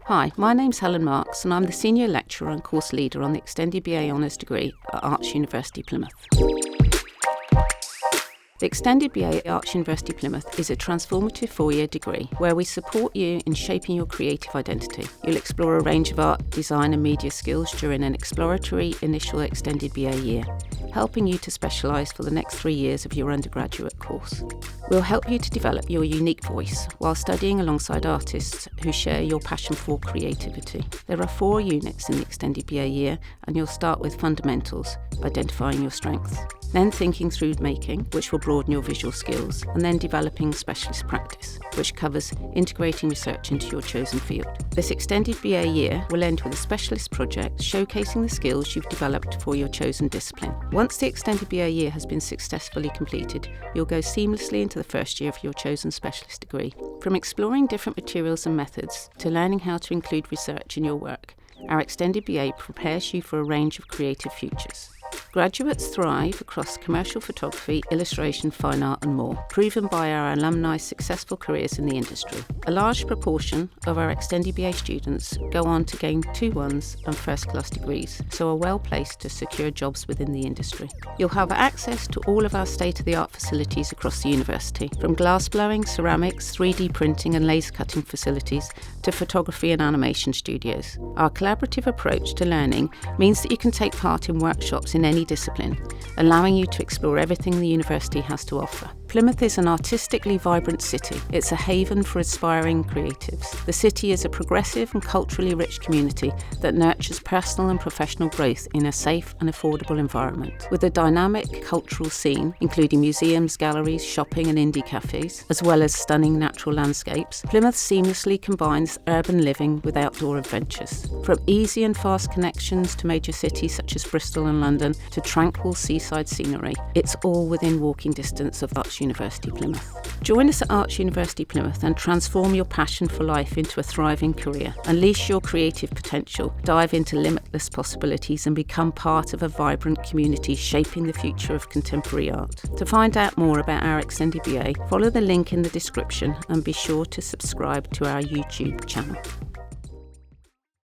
Hi, my name's Helen Marks and I'm the Senior Lecturer and Course Leader on the Extended BA Honours degree at Arts University Plymouth. The Extended BA at Arts University Plymouth is a transformative 4-year degree where we support you in shaping your creative identity. You'll explore a range of art, design and media skills during an exploratory initial Extended BA year, helping you to specialise for the next 3 years of your undergraduate course. We'll help you to develop your unique voice while studying alongside artists who share your passion for creativity. There are 4 units in the Extended BA year and you'll start with fundamentals, identifying your strengths, then thinking through making, which will broaden your visual skills, and then developing specialist practice, which covers integrating research into your chosen field. This Extended BA year will end with a specialist project showcasing the skills you've developed for your chosen discipline. Once the Extended BA year has been successfully completed, you'll go seamlessly into the first year of your chosen specialist degree. From exploring different materials and methods to learning how to include research in your work, our Extended BA prepares you for a range of creative futures. Graduates thrive across commercial photography, illustration, fine art and more, proven by our alumni's successful careers in the industry. A large proportion of our Extended BA students go on to gain 2-1s and first-class degrees, so are well placed to secure jobs within the industry. You'll have access to all of our state-of-the-art facilities across the university, from glassblowing, ceramics, 3D printing and laser cutting facilities to photography and animation studios. Our collaborative approach to learning means that you can take part in workshops in any discipline, allowing you to explore everything the university has to offer. Plymouth is an artistically vibrant city. It's a haven for aspiring creatives. The city is a progressive and culturally rich community that nurtures personal and professional growth in a safe and affordable environment. With a dynamic cultural scene, including museums, galleries, shopping and indie cafes, as well as stunning natural landscapes, Plymouth seamlessly combines urban living with outdoor adventures. From easy and fast connections to major cities such as Bristol and London to tranquil seaside scenery, it's all within walking distance of Arts University Plymouth. Join us at Arts University Plymouth and transform your passion for life into a thriving career. Unleash your creative potential, dive into limitless possibilities and become part of a vibrant community shaping the future of contemporary art. To find out more about our Extended BA, follow the link in the description and be sure to subscribe to our YouTube channel.